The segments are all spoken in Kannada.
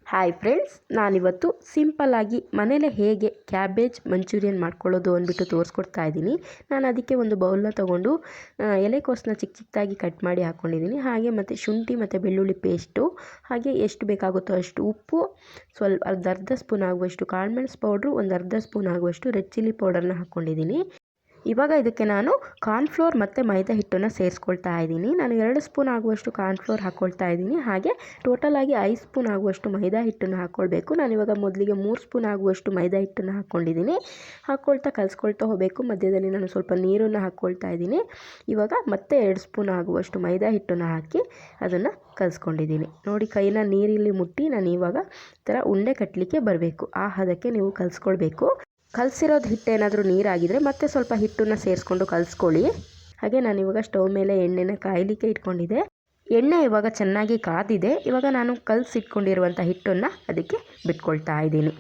ಹಾಯ್ ಫ್ರೆಂಡ್ಸ್, ನಾನಿವತ್ತು ಸಿಂಪಲ್ಲಾಗಿ ಮನೇಲೆ ಹೇಗೆ ಕ್ಯಾಬೇಜ್ ಮಂಚೂರಿಯನ್ ಮಾಡ್ಕೊಳ್ಳೋದು ಅಂದ್ಬಿಟ್ಟು ತೋರಿಸ್ಕೊಡ್ತಾ ಇದ್ದೀನಿ. ನಾನು ಅದಕ್ಕೆ ಒಂದು ಬೌಲ್ನ ತೊಗೊಂಡು ಎಲೆಕೋಸನ್ನ ಚಿಕ್ಕ ಚಿಕ್ಕದಾಗಿ ಕಟ್ ಮಾಡಿ ಹಾಕ್ಕೊಂಡಿದ್ದೀನಿ. ಹಾಗೆ ಮತ್ತು ಶುಂಠಿ ಮತ್ತು ಬೆಳ್ಳುಳ್ಳಿ ಪೇಸ್ಟು, ಹಾಗೆ ಎಷ್ಟು ಬೇಕಾಗುತ್ತೋ ಅಷ್ಟು ಉಪ್ಪು, ಸ್ವಲ್ಪ ಅರ್ಧ ಸ್ಪೂನ್ ಆಗುವಷ್ಟು ಕಾಳುಮೆಣಸು ಪೌಡ್ರು, ಒಂದು ಅರ್ಧ ಸ್ಪೂನ್ ಆಗುವಷ್ಟು ರೆಡ್ ಚಿಲ್ಲಿ ಪೌಡರ್ನ ಹಾಕ್ಕೊಂಡಿದ್ದೀನಿ. ಇವಾಗ ಇದಕ್ಕೆ ನಾನು ಕಾರ್ನ್ಫ್ಲೋರ್ ಮತ್ತು ಮೈದಾ ಹಿಟ್ಟನ್ನು ಸೇರಿಸ್ಕೊಳ್ತಾ ಇದ್ದೀನಿ. ನಾನು 2 ಸ್ಪೂನ್ ಆಗುವಷ್ಟು ಕಾರ್ನ್ಫ್ಲೋರ್ ಹಾಕ್ಕೊಳ್ತಾ ಇದ್ದೀನಿ. ಹಾಗೆ ಟೋಟಲಾಗಿ 5 ಸ್ಪೂನ್ ಆಗುವಷ್ಟು ಮೈದಾ ಹಿಟ್ಟನ್ನು ಹಾಕ್ಕೊಳ್ಬೇಕು. ನಾನಿವಾಗ ಮೊದಲಿಗೆ 3 ಸ್ಪೂನ್ ಆಗುವಷ್ಟು ಮೈದಾ ಹಿಟ್ಟನ್ನು ಹಾಕ್ಕೊಂಡಿದ್ದೀನಿ. ಹಾಕ್ಕೊಳ್ತಾ ಕಲಿಸ್ಕೊಳ್ತಾ ಹೋಗಬೇಕು. ಮಧ್ಯದಲ್ಲಿ ನಾನು ಸ್ವಲ್ಪ ನೀರನ್ನು ಹಾಕ್ಕೊಳ್ತಾ ಇದ್ದೀನಿ. ಇವಾಗ ಮತ್ತೆ 2 ಸ್ಪೂನ್ ಆಗುವಷ್ಟು ಮೈದಾ ಹಿಟ್ಟನ್ನು ಹಾಕಿ ಅದನ್ನು ಕಲಿಸ್ಕೊಂಡಿದ್ದೀನಿ. ನೋಡಿ, ಕೈನ ನೀರಲ್ಲಿ ಮುಟ್ಟಿ ನಾನು ಇವಾಗ ಈ ಥರ ಉಂಡೆ ಕಟ್ಟಲಿಕ್ಕೆ ಬರಬೇಕು. ಆ ಹದಕ್ಕೆ ನೀವು ಕಲಿಸ್ಕೊಳ್ಬೇಕು. ಕಲಸಿರೋದು ಹಿಟ್ಟೇನಾದರೂ ನೀರಾಗಿದ್ದರೆ ಮತ್ತೆ ಸ್ವಲ್ಪ ಹಿಟ್ಟನ್ನು ಸೇರಿಸ್ಕೊಂಡು ಕಲಿಸ್ಕೊಳ್ಳಿ. ಹಾಗೆ ನಾನಿವಾಗ ಸ್ಟವ್ ಮೇಲೆ ಎಣ್ಣೆನ ಕಾಯಲಿಕ್ಕೆ ಇಟ್ಕೊಂಡಿದ್ದೆ. ಎಣ್ಣೆ ಇವಾಗ ಚೆನ್ನಾಗಿ ಕಾದಿದೆ. ಇವಾಗ ನಾನು ಕಲಸಿಟ್ಕೊಂಡಿರುವಂಥ ಹಿಟ್ಟನ್ನು ಅದಕ್ಕೆ ಬಿಟ್ಕೊಳ್ತಾ ಇದ್ದೀನಿ.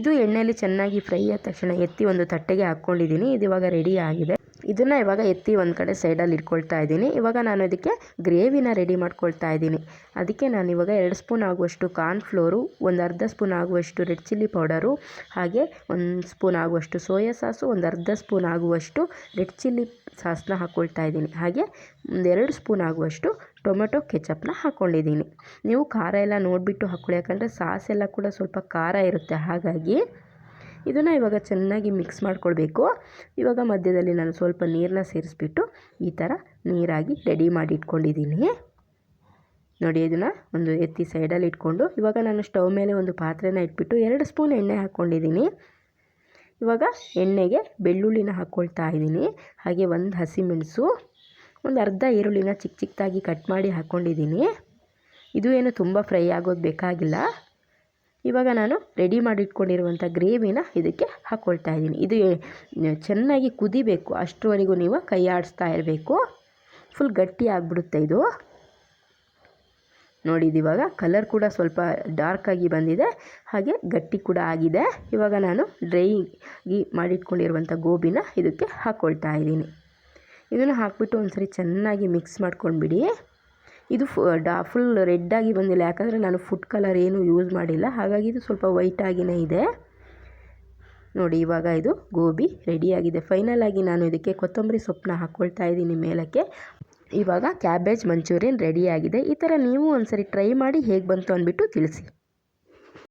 ಇದು ಎಣ್ಣೆಯಲ್ಲಿ ಚೆನ್ನಾಗಿ ಫ್ರೈ ಆದ ತಕ್ಷಣ ಎತ್ತಿ ಒಂದು ತಟ್ಟೆಗೆ ಹಾಕ್ಕೊಂಡಿದ್ದೀನಿ. ಇದು ಇವಾಗ ರೆಡಿ ಆಗಿದೆ. ಇದನ್ನು ಇವಾಗ ಎತ್ತಿ ಒಂದು ಕಡೆ ಸೈಡಲ್ಲಿ ಇಟ್ಕೊಳ್ತಾ ಇದ್ದೀನಿ. ಇವಾಗ ನಾನು ಇದಕ್ಕೆ ಗ್ರೇವಿನ ರೆಡಿ ಮಾಡ್ಕೊಳ್ತಾ ಇದ್ದೀನಿ. ಅದಕ್ಕೆ ನಾನಿವಾಗ 2 ಸ್ಪೂನ್ ಆಗುವಷ್ಟು ಕಾರ್ನ್ಫ್ಲೋರು, ಒಂದು ಅರ್ಧ ಸ್ಪೂನ್ ಆಗುವಷ್ಟು ರೆಡ್ ಚಿಲ್ಲಿ ಪೌಡರು, ಹಾಗೆ 1 ಸ್ಪೂನ್ ಆಗುವಷ್ಟು ಸೋಯಾ ಸಾಸು, ಒಂದು ಅರ್ಧ ಸ್ಪೂನ್ ಆಗುವಷ್ಟು ರೆಡ್ ಚಿಲ್ಲಿ ಸಾಸನ್ನ ಹಾಕ್ಕೊಳ್ತಾ ಇದ್ದೀನಿ. ಹಾಗೆ 2 ಸ್ಪೂನ್ ಆಗುವಷ್ಟು ಟೊಮೆಟೊ ಕೆಚಪ್ನ ಹಾಕ್ಕೊಂಡಿದ್ದೀನಿ. ನೀವು ಖಾರ ಎಲ್ಲ ನೋಡಿಬಿಟ್ಟು ಹಾಕ್ಕೊಳ್ಳಿ, ಯಾಕಂದರೆ ಸಾಸೆಲ್ಲ ಕೂಡ ಸ್ವಲ್ಪ ಖಾರ ಇರುತ್ತೆ. ಹಾಗಾಗಿ ಇದನ್ನು ಇವಾಗ ಚೆನ್ನಾಗಿ ಮಿಕ್ಸ್ ಮಾಡ್ಕೊಳ್ಬೇಕು. ಇವಾಗ ಮಧ್ಯದಲ್ಲಿ ನಾನು ಸ್ವಲ್ಪ ನೀರನ್ನ ಸೇರಿಸ್ಬಿಟ್ಟು ಈ ಥರ ನೀರಾಗಿ ರೆಡಿ ಮಾಡಿ ಇಟ್ಕೊಂಡಿದ್ದೀನಿ. ನೋಡಿ, ಇದನ್ನು ಒಂದು ಎತ್ತಿ ಸೈಡಲ್ಲಿ ಇಟ್ಕೊಂಡು ಇವಾಗ ನಾನು ಸ್ಟವ್ ಮೇಲೆ ಒಂದು ಪಾತ್ರೆನ ಇಟ್ಬಿಟ್ಟು 2 ಸ್ಪೂನ್ ಎಣ್ಣೆ ಹಾಕ್ಕೊಂಡಿದ್ದೀನಿ. ಇವಾಗ ಎಣ್ಣೆಗೆ ಬೆಳ್ಳುಳ್ಳಿನ ಹಾಕ್ಕೊಳ್ತಾ ಇದ್ದೀನಿ. ಹಾಗೆ ಒಂದು ಹಸಿಮೆಣಸು, ಒಂದು ಅರ್ಧ ಈರುಳ್ಳಿನ ಚಿಕ್ಕ ಚಿಕ್ಕದಾಗಿ ಕಟ್ ಮಾಡಿ ಹಾಕ್ಕೊಂಡಿದ್ದೀನಿ. ಇದು ಏನು ತುಂಬ ಫ್ರೈ ಆಗೋದು ಬೇಕಾಗಿಲ್ಲ. ಇವಾಗ ನಾನು ರೆಡಿ ಮಾಡಿ ಇಟ್ಕೊಂಡಿರುವಂಥ ಗ್ರೇವಿನ ಇದಕ್ಕೆ ಹಾಕ್ಕೊಳ್ತಾ ಇದ್ದೀನಿ. ಇದು ಚೆನ್ನಾಗಿ ಕುದಿಬೇಕು. ಅಷ್ಟರವರೆಗೂ ನೀವು ಕೈ ಆಡಿಸ್ತಾ ಇರಬೇಕು. ಫುಲ್ ಗಟ್ಟಿ ಆಗಿಬಿಡುತ್ತೆ ಇದು. ನೋಡಿ, ಇವಾಗ ಕಲರ್ ಕೂಡ ಸ್ವಲ್ಪ ಡಾರ್ಕಾಗಿ ಬಂದಿದೆ, ಹಾಗೆ ಗಟ್ಟಿ ಕೂಡ ಆಗಿದೆ. ಇವಾಗ ನಾನು ಡ್ರೈಗಿ ಮಾಡಿಟ್ಕೊಂಡಿರುವಂಥ ಗೋಬಿನ ಇದಕ್ಕೆ ಹಾಕ್ಕೊಳ್ತಾ ಇದ್ದೀನಿ. ಇದನ್ನು ಹಾಕ್ಬಿಟ್ಟು ಒಂದ್ಸರಿ ಚೆನ್ನಾಗಿ ಮಿಕ್ಸ್ ಮಾಡ್ಕೊಂಡ್ಬಿಡಿ. ಇದು ಫುಲ್ ರೆಡ್ಡಾಗಿ ಬಂದಿಲ್ಲ, ಯಾಕಂದರೆ ನಾನು ಫುಡ್ ಕಲರ್ ಏನು ಯೂಸ್ ಮಾಡಿಲ್ಲ. ಹಾಗಾಗಿ ಇದು ಸ್ವಲ್ಪ ವೈಟಾಗಿಯೇ ಇದೆ. ನೋಡಿ, ಇವಾಗ ಇದು ಗೋಬಿ ರೆಡಿಯಾಗಿದೆ. ಫೈನಲಾಗಿ ನಾನು ಇದಕ್ಕೆ ಕೊತ್ತಂಬರಿ ಸೊಪ್ಪನ್ನ ಹಾಕ್ಕೊಳ್ತಾ ಇದ್ದೀನಿ ಮೇಲಕ್ಕೆ. ಇವಾಗ ಕ್ಯಾಬೇಜ್ ಮಂಚೂರಿಯನ್ ರೆಡಿಯಾಗಿದೆ. ಈ ಥರ ನೀವು ಒಂದ್ಸರಿ ಟ್ರೈ ಮಾಡಿ ಹೇಗೆ ಬಂತು ಅಂದ್ಬಿಟ್ಟು ತಿಳಿಸಿ.